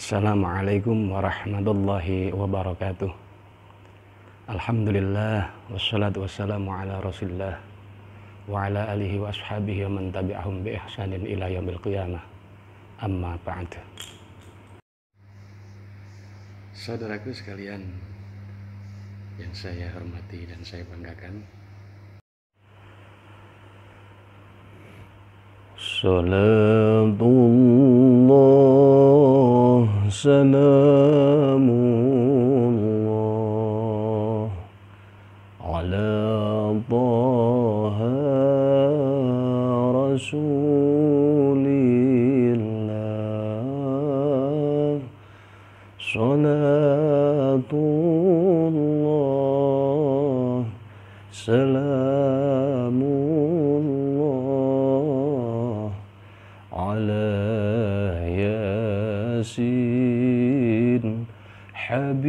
Assalamualaikum warahmatullahi wabarakatuh. Alhamdulillah wassalatu wassalamu ala Rasulillah wa ala alihi wa ashabihi wa man tabi'ahum bi ihsanin ila yaumil qiyamah. Amma ba'd. Saudaraku sekalian yang saya hormati dan saya banggakan, salatullah salamullah ala taha rasulillah, salatullah salamullah ala yasin habibillah,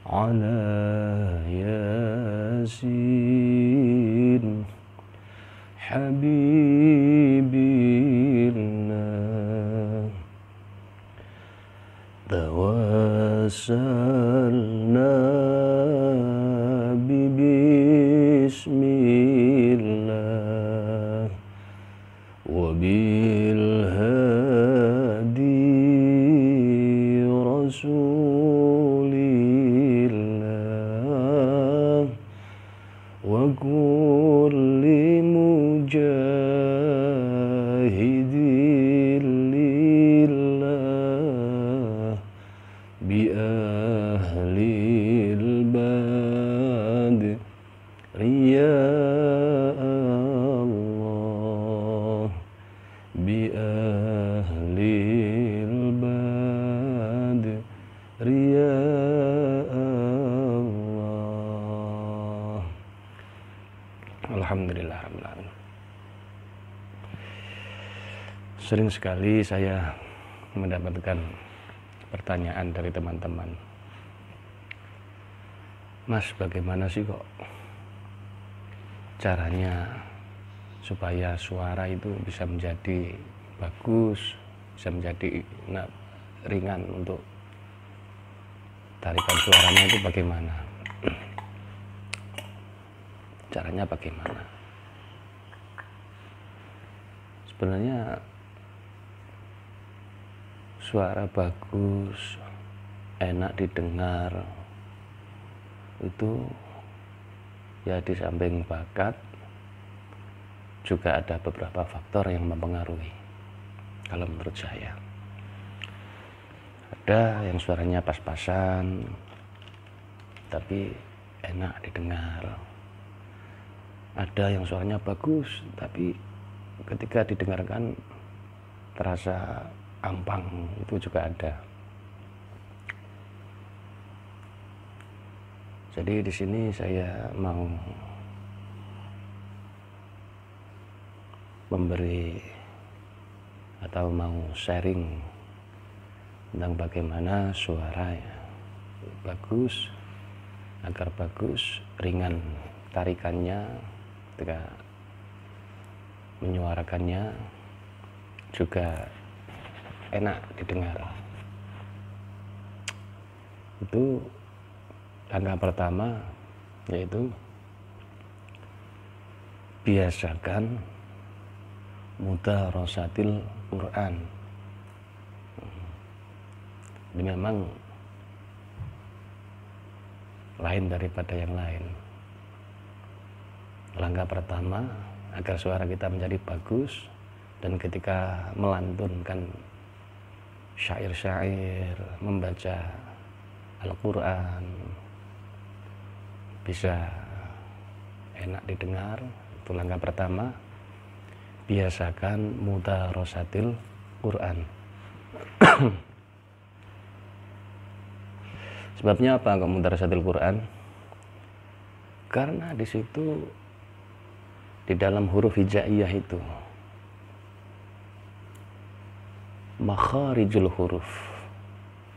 ala yasin habibillah. Tawassalna bismillah wa bil hadi rasulillah wa kulli mujahidin lillah bi ahlil badri ya Allah, bi ahlil badri ya Allah. Alhamdulillah rabbil alamin. Sering sekali saya mendapatkan pertanyaan dari teman-teman, Mas, bagaimana sih kok caranya supaya suara itu bisa menjadi bagus, bisa menjadi ringan, untuk tarikan suaranya itu bagaimana? Caranya bagaimana? Sebenarnya suara bagus, enak didengar, itu ya di samping bakat juga ada beberapa faktor yang mempengaruhi. Kalau menurut saya, ada yang suaranya pas-pasan tapi enak didengar, ada yang suaranya bagus tapi ketika didengarkan terasa ampang, itu juga ada. Jadi di sini saya mau memberi atau mau sharing tentang bagaimana suara bagus, agar bagus, ringan tarikannya ketika menyuarakannya, juga enak didengar. Itu langkah pertama, yaitu biasakan mudharasatil Quran. Ini memang lain daripada yang lain. Langkah pertama agar suara kita menjadi bagus, dan ketika melantunkan syair-syair, membaca Al-Quran, bisa enak didengar. Itu langkah pertama, biasakan mudharasatil Quran. Sebabnya apa kok mudharasatil Quran? Karena di situ, di dalam huruf hijaiyah itu, makharijul huruf,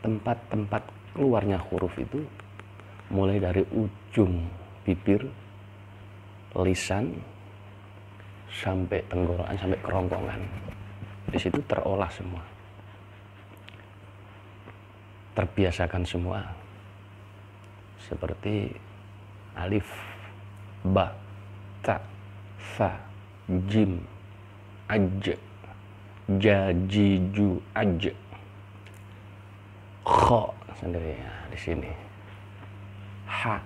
tempat-tempat keluarnya huruf itu mulai dari ujung bibir, lisan, sampai tenggorokan, sampai kerongkongan. Di situ terolah semua. Terbiasakan semua. Seperti alif, ba, ta, fa, jim, aj, ja, ji, ju, aj, kha sendiri ya, di sini. Ha,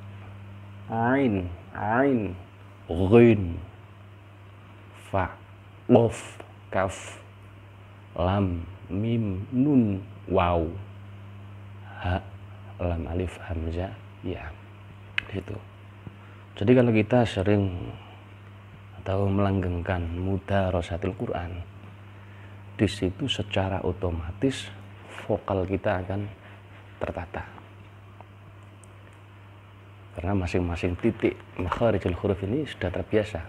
ain, ghin, fa, qaf, kaf, lam, mim, nun, waw, ha, lam, alif, hamzah, ya. Itu. Jadi kalau kita sering atau melanggengkan mudharasatil Quran, di situ secara otomatis vokal kita akan tertata. Karena masing-masing titik makharijul huruf ini sudah terbiasa.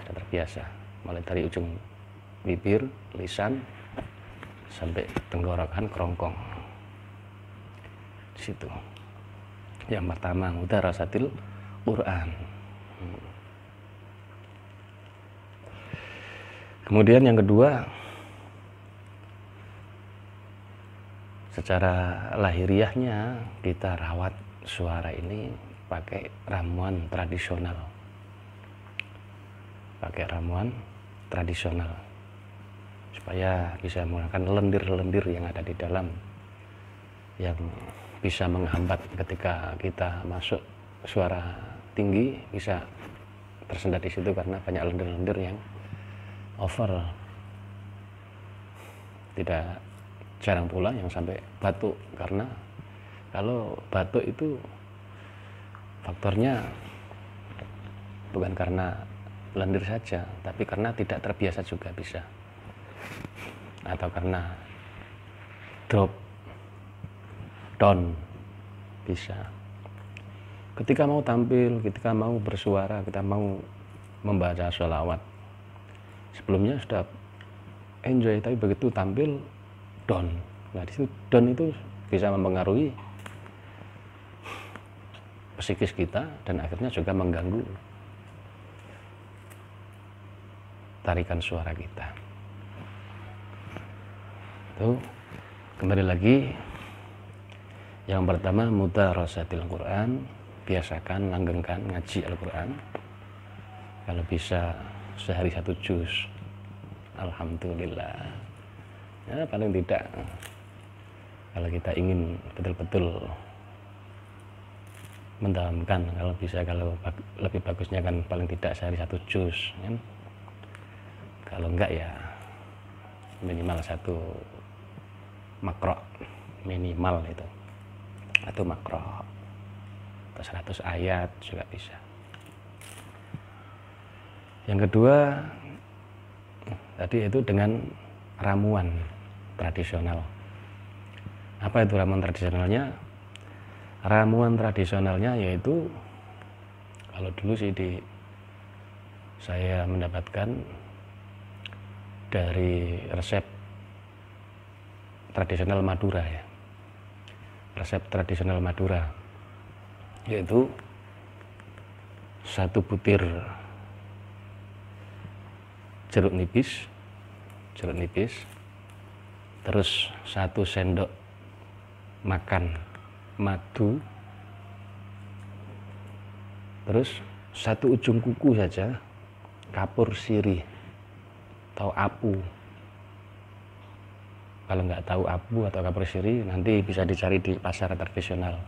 Sudah terbiasa. Mulai dari ujung bibir, lisan, sampai tenggorokan, kerongkong. Di situ. Yang pertama, mudharasatil Quran. Kemudian yang kedua, secara lahiriahnya kita rawat suara ini pakai ramuan tradisional. Pakai ramuan tradisional. Supaya bisa menggunakan lendir-lendir yang ada di dalam, yang bisa menghambat ketika kita masuk suara tinggi, bisa tersendat di situ karena banyak lendir-lendir yang over. Tidak jarang pula yang sampai batuk, karena kalau batuk itu faktornya bukan karena lendir saja, tapi karena tidak terbiasa juga bisa, atau karena drop down bisa. Ketika mau tampil, ketika mau bersuara, kita mau membaca sholawat, sebelumnya sudah enjoy, tapi begitu tampil down. Nah, di situ down itu bisa mempengaruhi psikis kita dan akhirnya juga mengganggu tarikan suara kita. Itu kembali lagi. Yang pertama, mudharasatil Quran, biasakan langgengkan ngaji Al-Quran. Kalau bisa sehari 1 juz, alhamdulillah. Ya, paling tidak, kalau kita ingin betul-betul mendalamkan, kalau bisa, kalau lebih bagusnya kan paling tidak sehari 1 juz, kan? Kalau enggak ya minimal 1 makro, minimal itu, atau makro atau 100 ayat juga bisa. Yang kedua tadi itu dengan ramuan tradisional. Apa itu ramuan tradisionalnya? Ramuan tradisionalnya yaitu, kalau dulu sih saya mendapatkan dari resep tradisional Madura ya. Resep tradisional Madura yaitu 1 butir jeruk nipis, terus 1 sendok makan madu, terus 1 ujung kuku saja kapur sirih atau apu. Kalau nggak tahu apu atau kapur sirih, nanti bisa dicari di pasar tradisional,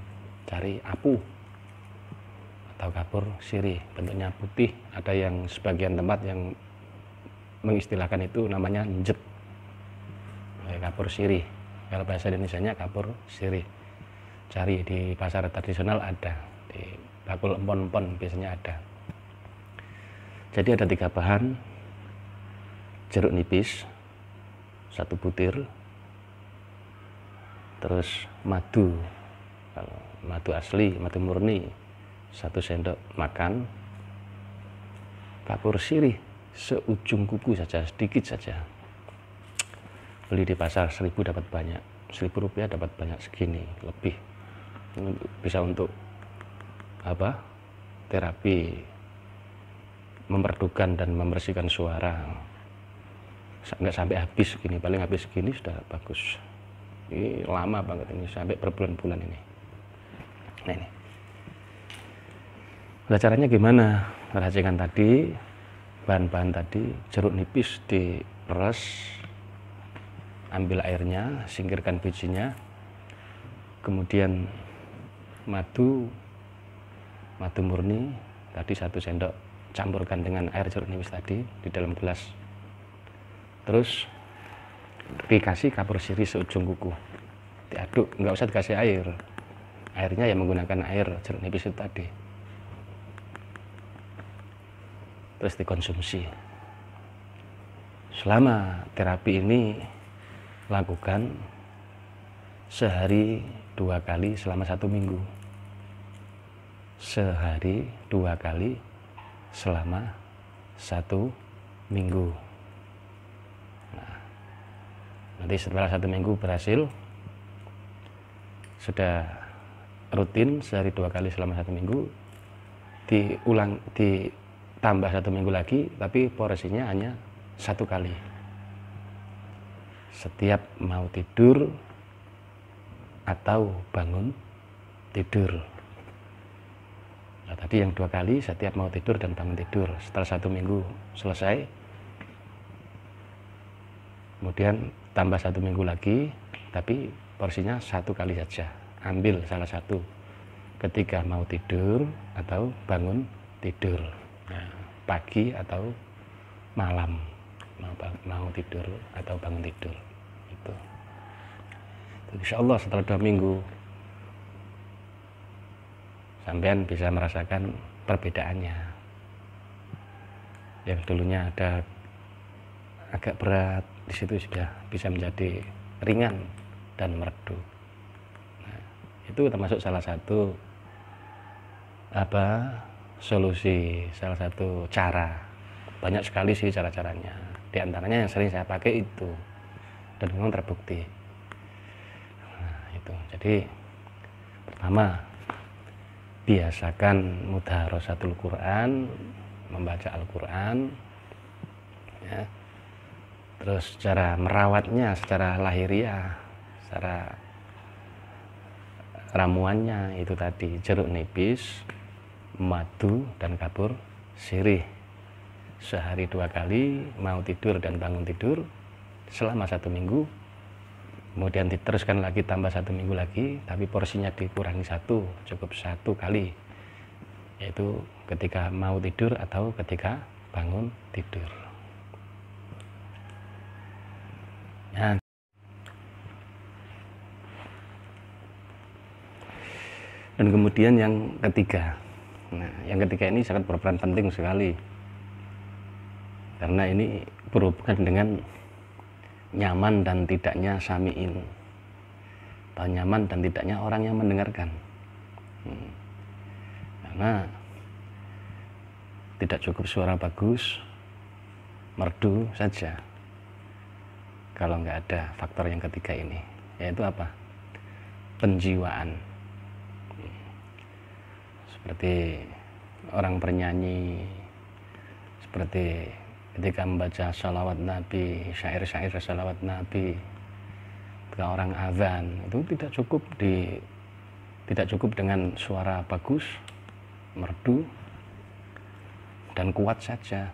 cari apu atau kapur sirih, bentuknya putih. Ada yang sebagian tempat yang mengistilahkan itu namanya njet, kapur sirih. Kalau bahasa Indonesianya kapur sirih. Cari di pasar tradisional ada, di bakul empon-empon biasanya ada. Jadi ada 3 bahan: jeruk nipis 1 butir, terus madu, kalau madu asli, madu murni 1 sendok makan, kapur sirih seujung kuku saja, sedikit saja. Beli di pasar 1000 dapat banyak, 1000 rupiah dapat banyak segini lebih. Bisa untuk apa? Terapi memerdukan dan membersihkan suara. Nggak sampai habis gini, paling habis gini sudah bagus. Ini lama banget ini, sampai berbulan-bulan ini. Nah ini. Nah, caranya gimana? Racikan tadi, bahan-bahan tadi, jeruk nipis diperas, ambil airnya, singkirkan bijinya, kemudian madu murni tadi 1 sendok, campurkan dengan air jeruk nipis tadi di dalam gelas. Terus dikasih kapur sirih seujung kuku, diaduk, nggak usah dikasih air, airnya ya menggunakan air jeruk nipis itu tadi. Terus dikonsumsi. Selama terapi ini lakukan sehari 2 kali selama 1 minggu. Sehari 2 kali selama 1 minggu. Nanti setelah 1 minggu berhasil, sudah rutin sehari 2 kali selama 1 minggu, ditambah 1 minggu lagi, tapi porsinya hanya 1 kali. Setiap mau tidur atau bangun tidur. Nah, tadi yang 2 kali setiap mau tidur dan bangun tidur. Setelah 1 minggu selesai, kemudian tambah 1 minggu lagi, tapi porsinya 1 kali saja. Ambil salah satu ketika mau tidur atau bangun tidur. Nah, pagi atau malam mau tidur atau bangun tidur. Itu. Insya Allah setelah 2 minggu sampean bisa merasakan perbedaannya. Yang dulunya ada agak berat, di situ sudah bisa menjadi ringan dan merdu. Nah, itu termasuk salah satu solusi, salah satu cara. Banyak sekali sih cara-caranya. Di antaranya yang sering saya pakai itu dan memang terbukti. Nah, itu. Jadi pertama, biasakan mudharasatul Quran, membaca Al-Quran, ya. Terus cara merawatnya secara lahiriah, secara ramuannya itu tadi jeruk nipis, madu, dan kapur sirih. Sehari 2 kali, mau tidur dan bangun tidur selama 1 minggu. Kemudian diteruskan lagi tambah 1 minggu lagi, tapi porsinya dikurangi 1, cukup 1 kali, yaitu ketika mau tidur atau ketika bangun tidur. Ya. Dan kemudian yang ketiga, nah yang ketiga ini sangat berperan penting sekali, karena ini berhubungan dengan nyaman dan tidaknya sami'in, atau nyaman dan tidaknya orang yang mendengarkan. Karena tidak cukup suara bagus, merdu saja kalau nggak ada faktor yang ketiga ini, yaitu apa? Penjiwaan. Seperti orang bernyanyi, seperti ketika membaca salawat Nabi, syair-syair salawat Nabi, ketika orang azan, itu tidak cukup dengan suara bagus, merdu, dan kuat saja,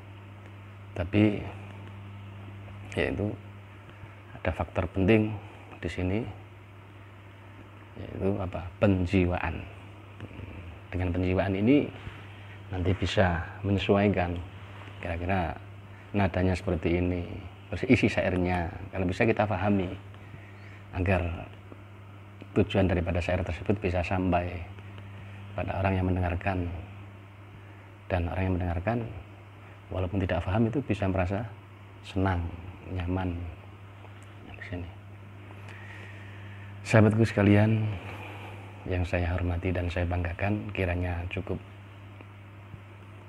tapi yaitu ada faktor penting di sini, yaitu apa? Penjiwaan. Dengan penjiwaan ini nanti bisa menyesuaikan kira-kira nadanya seperti ini, terus isi syairnya kalau bisa kita pahami agar tujuan daripada syair tersebut bisa sampai pada orang yang mendengarkan, dan orang yang mendengarkan walaupun tidak paham itu bisa merasa senang, nyaman di sini. Sahabatku sekalian yang saya hormati dan saya banggakan, kiranya cukup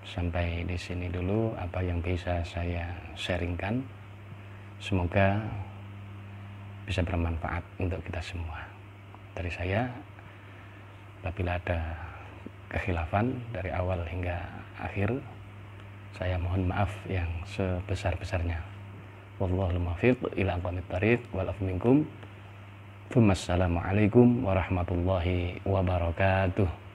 sampai di sini dulu apa yang bisa saya sharingkan. Semoga bisa bermanfaat untuk kita semua. Dari saya, apabila ada kekhilafan dari awal hingga akhir, Saya mohon maaf yang sebesar-besarnya. Wallahul muwaffiq ila aqwamit thariq wal afu minkum. Wassalamualaikum warahmatullahi wabarakatuh.